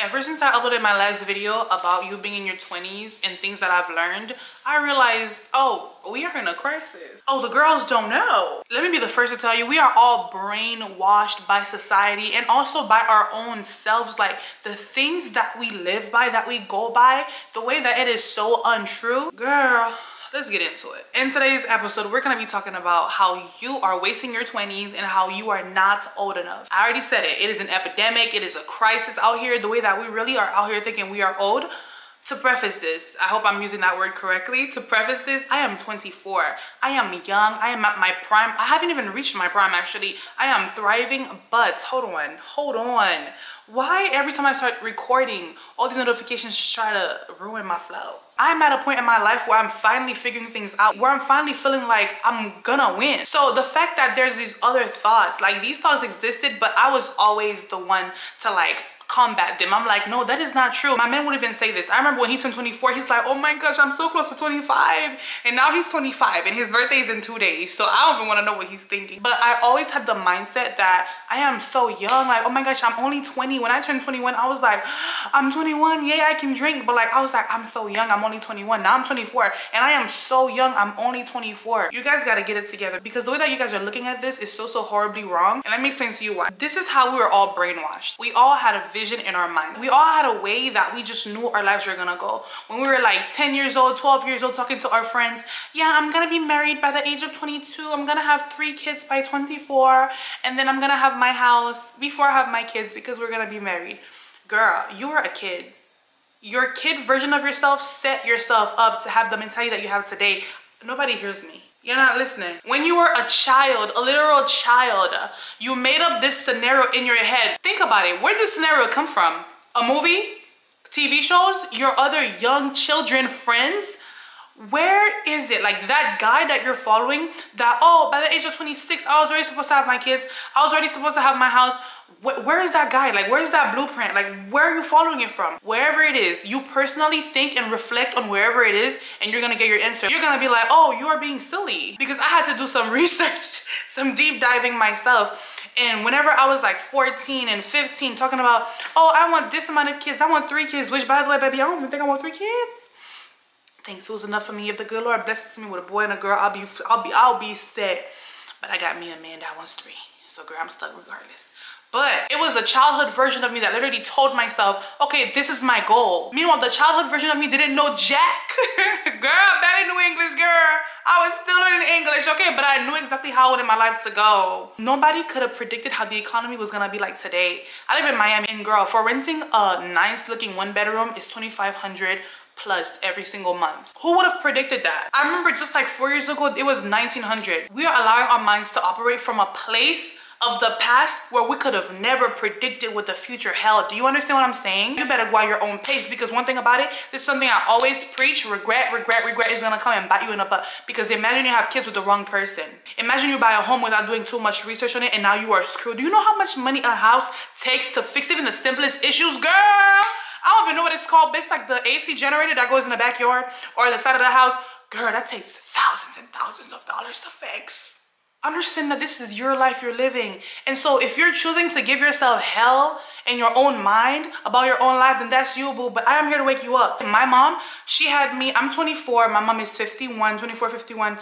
Ever since I uploaded my last video about you being in your 20s and things that I've learned, I realized, oh, we are in a crisis. Oh, the girls don't know. Let me be the first to tell you, we are all brainwashed by society and also by our own selves. Like the things that we live by, that we go by, the way that it is so untrue. Girl, let's get into it. In today's episode, we're gonna be talking about how you are wasting your 20s and how you are not old enough. I already said it. It is an epidemic. It is a crisis out here. The way that we really are out here thinking we are old. To preface this, I hope I'm using that word correctly. To preface this, I am 24. I am young. I am at my prime. I haven't even reached my prime, actually. I am thriving, but hold on. Why every time I start recording, all these notifications try to ruin my flow? I'm at a point in my life where I'm finally figuring things out, where I'm finally feeling like I'm gonna win. So the fact that there's these other thoughts, like these thoughts existed, but I was always the one to like combat them. I'm like, no, that is not true. My man would even say this. I remember when he turned 24, he's like, oh my gosh, I'm so close to 25. And now he's 25 and his birthday is in 2 days. So I don't even want to know what he's thinking. But I always had the mindset that I am so young. Like, oh my gosh, I'm only 20. When I turned 21, I was like, I'm 21. Yeah, I can drink. But like, I was like, I'm so young. I'm only 21. Now I'm 24. And I am so young. I'm only 24. You guys got to get it together, because the way that you guys are looking at this is so horribly wrong. And let me explain to you why. This is how we were all brainwashed. We all had a vision in our mind. We all had a way that we just knew our lives were gonna go. When we were like 10 years old, 12 years old, talking to our friends, yeah, I'm gonna be married by the age of 22. I'm gonna have 3 kids by 24. And then I'm gonna have my house before I have my kids, because we're gonna be married. Girl, you were a kid. Your kid version of yourself set yourself up to have the mentality that you have today. Nobody hears me. You're not listening. When you were a child, a literal child, you made up this scenario in your head. Think about it. Where did this scenario come from? A movie? TV shows? Your other young children friends? Where is it? Like that guy that you're following, that, oh, by the age of 26, I was already supposed to have my kids. I was already supposed to have my house. Where is that guy? Like, where's that blueprint? Like, where are you following it from? Wherever it is, you personally think and reflect on wherever it is, and you're gonna get your answer. You're gonna be like, oh, you are being silly. Because I had to do some research, some deep diving myself. And whenever I was like 14 and 15, talking about, oh, I want this amount of kids, I want 3 kids, which, by the way, baby, I don't even think I want 3 kids. Thanks, it was enough for me. If the good Lord blesses me with a boy and a girl, I'll be set. But I got me a man that wants 3. So girl, I'm stuck regardless. But it was the childhood version of me that literally told myself, okay, this is my goal. Meanwhile, the childhood version of me didn't know jack. Girl, barely knew English, girl. I was still learning English, okay? But I knew exactly how I wanted my life to go. Nobody could have predicted how the economy was gonna be like today. I live in Miami, and girl, for renting a nice looking 1-bedroom is $2,500 plus every single month. Who would have predicted that? I remember just like 4 years ago, it was $1,900. We are allowing our minds to operate from a place of the past where we could have never predicted what the future held. Do you understand what I'm saying? You better go at your own pace, because one thing about it, this is something I always preach, regret is gonna come and bite you in the butt. Because imagine you have kids with the wrong person. Imagine you buy a home without doing too much research on it, and now you are screwed. Do you know how much money a house takes to fix even the simplest issues? Girl, I don't even know what it's called. It's like the AC generator that goes in the backyard or the side of the house. Girl, that takes thousands and thousands of dollars to fix. Understand that this is your life you're living. And so if you're choosing to give yourself hell in your own mind about your own life, then that's you, boo. But I am here to wake you up. My mom, she had me, I'm 24. My mom is 51, 24, 51.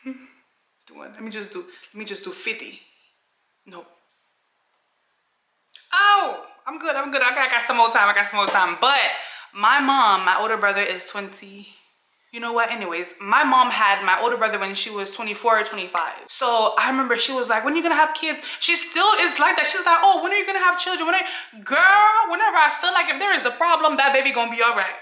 51. Let me just do 50. Nope. Oh, I'm good. I got some more time. But my mom, my older brother is 20. You know what? Anyways, my mom had my older brother when she was 24 or 25. So I remember she was like, when are you gonna have kids? She still is like that. She's like, oh, when are you gonna have children? Girl, whenever I feel like if there is a problem, that baby gonna be all right.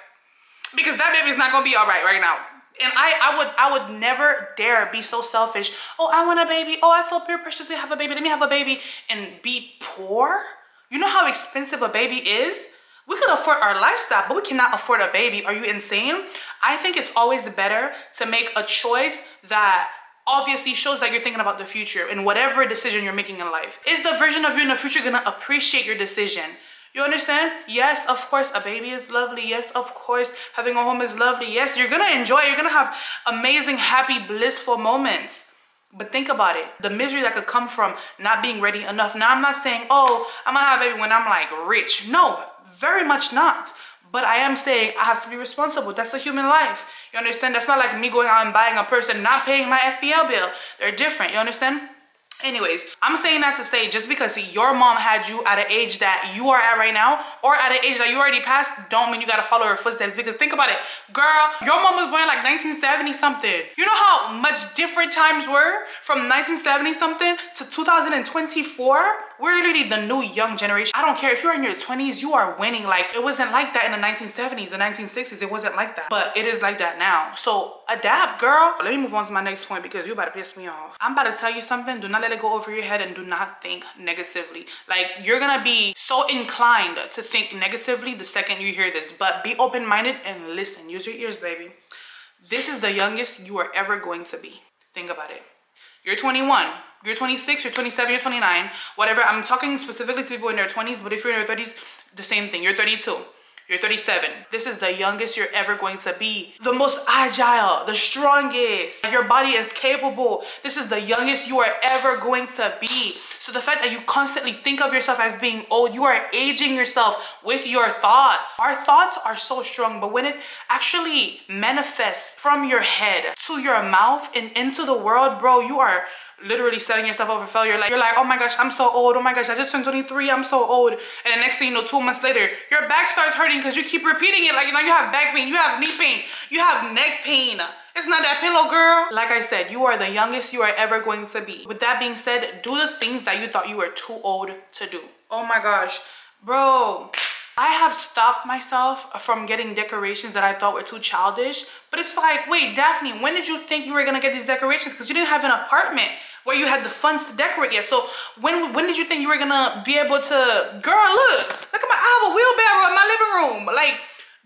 Because that baby is not gonna be all right now. And I would never dare be so selfish. Oh, I want a baby. Oh, I feel peer pressure to have a baby. Let me have a baby. And be poor. You know how expensive a baby is? We could afford our lifestyle, but we cannot afford a baby. Are you insane? I think it's always better to make a choice that obviously shows that you're thinking about the future in whatever decision you're making in life. Is the version of you in the future gonna appreciate your decision? You understand? Yes, of course, a baby is lovely. Yes, of course, having a home is lovely. Yes, you're gonna enjoy it. You're gonna have amazing, happy, blissful moments. But think about it, the misery that could come from not being ready enough. Now, I'm not saying, oh, I'm gonna have a baby when I'm like rich. No, very much not. But I am saying I have to be responsible. That's a human life. You understand? That's not like me going out and buying a purse and not paying my FBL bill. They're different. You understand? Anyways, I'm saying that to say, just because your mom had you at an age that you are at right now, or at an age that you already passed, don't mean you gotta follow her footsteps. Because think about it, girl, your mom was born in like 1970 something. You know how much different times were from 1970 something to 2024? We're literally the new young generation. I don't care if you're in your 20s, you are winning. Like, it wasn't like that in the 1970s, the 1960s. It wasn't like that, but it is like that now. So adapt, girl. Let me move on to my next point because you about to piss me off. I'm about to tell you something. Do not let it go over your head and do not think negatively. Like, you're gonna be so inclined to think negatively the second you hear this, but be open-minded and listen. Use your ears, baby. This is the youngest you are ever going to be. Think about it. You're 21, you're 26, you're 27, you're 29, whatever. I'm talking specifically to people in their 20s, but if you're in your 30s, the same thing. You're 32, you're 37. This is the youngest you're ever going to be. The most agile, the strongest. Your body is capable. This is the youngest you are ever going to be. So the fact that you constantly think of yourself as being old, you are aging yourself with your thoughts. Our thoughts are so strong, but when it actually manifests from your head to your mouth and into the world, bro, you are literally setting yourself up for failure. Like, you're like, oh my gosh, I'm so old. Oh my gosh, I just turned 23. I'm so old. And the next thing you know, 2 months later, your back starts hurting because you keep repeating it. Like, you know, you have back pain, you have knee pain, you have neck pain. It's not that pillow, girl. Like I said, you are the youngest you are ever going to be. With that being said, do the things that you thought you were too old to do. Oh my gosh, bro. I have stopped myself from getting decorations that I thought were too childish. But it's like, wait, Daphne, when did you think you were gonna get these decorations? Because you didn't have an apartment where you had the funds to decorate yet. So when did you think you were gonna be able to, girl, look at I have a wheelbarrow in my living room. Like,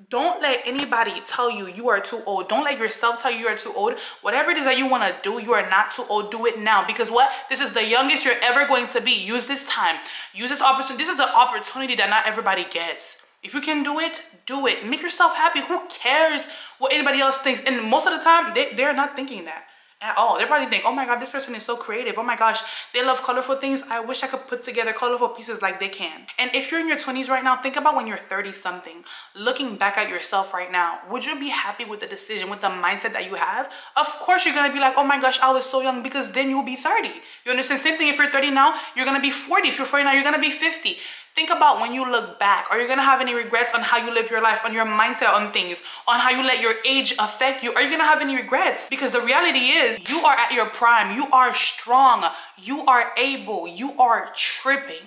don't let anybody tell you you are too old. Don't let yourself tell you are too old. Whatever it is that you want to do, you are not too old. Do it now. Because what? This is the youngest you're ever going to be. Use this time. Use this opportunity. This is an opportunity that not everybody gets. If you can do it, do it. Make yourself happy. Who cares what anybody else thinks? And most of the time, they're not thinking that at all. They probably think, oh my God, this person is so creative. Oh my gosh, they love colorful things. I wish I could put together colorful pieces like they can. And if you're in your 20s right now, think about when you're 30 something. Looking back at yourself right now, would you be happy with the decision, with the mindset that you have? Of course, you're going to be like, oh my gosh, I was so young, because then you'll be 30. You understand? Same thing if you're 30 now, you're going to be 40. If you're 40 now, you're going to be 50. Think about when you look back. Are you going to have any regrets on how you live your life, on your mindset on things, on how you let your age affect you? Are you going to have any regrets? Because the reality is you are at your prime. You are strong. You are able. You are tripping.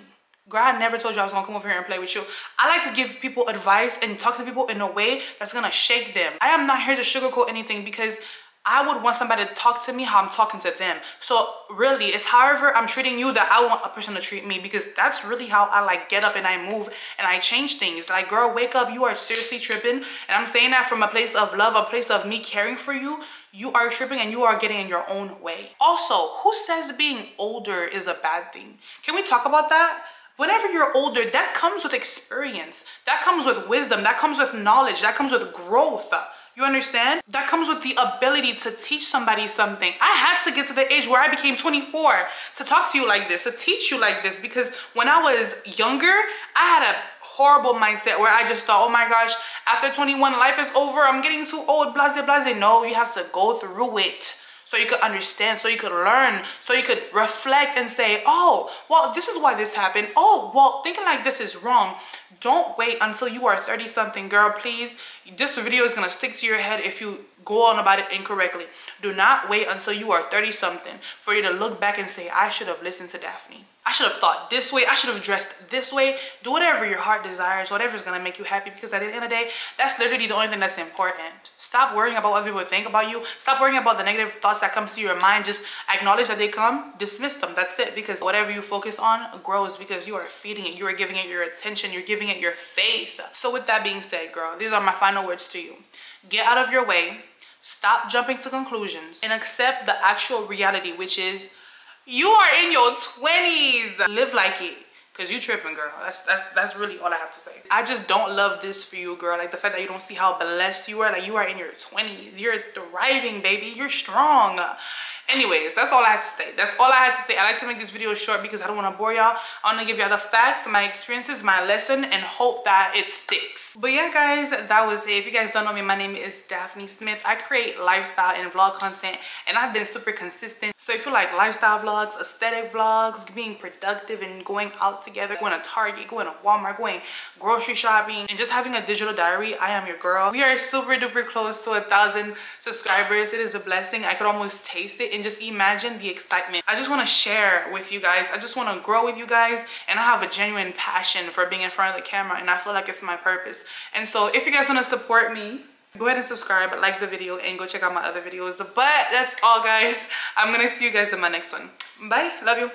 Girl, I never told you I was going to come over here and play with you. I like to give people advice and talk to people in a way that's going to shake them. I am not here to sugarcoat anything, because I would want somebody to talk to me how I'm talking to them. So really, it's however I'm treating you that I want a person to treat me, because that's really how I like get up and I move and I change things. Like, girl, wake up. You are seriously tripping. And I'm saying that from a place of love, a place of me caring for you. You are tripping and you are getting in your own way. Also, who says being older is a bad thing? Can we talk about that? Whenever you're older, that comes with experience. That comes with wisdom. That comes with knowledge. That comes with growth. You understand? That comes with the ability to teach somebody something. I had to get to the age where I became 24 to talk to you like this, to teach you like this, because when I was younger, I had a horrible mindset where I just thought, oh my gosh, after 21, life is over. I'm getting too old, blase, blase. No, you have to go through it so you could understand, so you could learn, so you could reflect and say, oh, well, this is why this happened. Oh, well, thinking like this is wrong. Don't wait until you are 30 something, girl, please. This video is gonna stick to your head if you go on about it incorrectly. Do not wait until you are 30 something for you to look back and say, I should have listened to Daphne. I should have thought this way. I should have dressed this way. Do whatever your heart desires, whatever is gonna make you happy, because at the end of the day, that's literally the only thing that's important. Stop worrying about what people think about you. Stop worrying about the negative thoughts that come to your mind. Just acknowledge that they come, dismiss them. That's it, because whatever you focus on grows, because you are feeding it. You are giving it your attention. You're giving it your faith. So with that being said, girl, these are my final words to you. Get out of your way. Stop jumping to conclusions and accept the actual reality, which is you are in your 20s. Live like it, because you tripping, girl. That's really all I have to say. I just don't love this for you, girl. Like the fact that you don't see how blessed you are. Like, you are in your 20s. You're thriving, baby. You're strong. Anyways, that's all I had to say. That's all I had to say. I like to make this video short because I don't want to bore y'all. I want to give y'all the facts, my experiences, my lesson, and hope that it sticks. But yeah, guys, that was it. If you guys don't know me, my name is Daphne Smith. I create lifestyle and vlog content, and I've been super consistent. So if you like lifestyle vlogs, aesthetic vlogs, being productive and going out together, going to Target, going to Walmart, going grocery shopping, and just having a digital diary, I am your girl. We are super duper close to 1,000 subscribers. It is a blessing. I could almost taste it, and just imagine the excitement. I just want to share with you guys. I just want to grow with you guys, and I have a genuine passion for being in front of the camera, and I feel like it's my purpose. And so if you guys want to support me, go ahead and subscribe, like the video, and go check out my other videos. But that's all, guys. I'm gonna see you guys in my next one. Bye. Love you.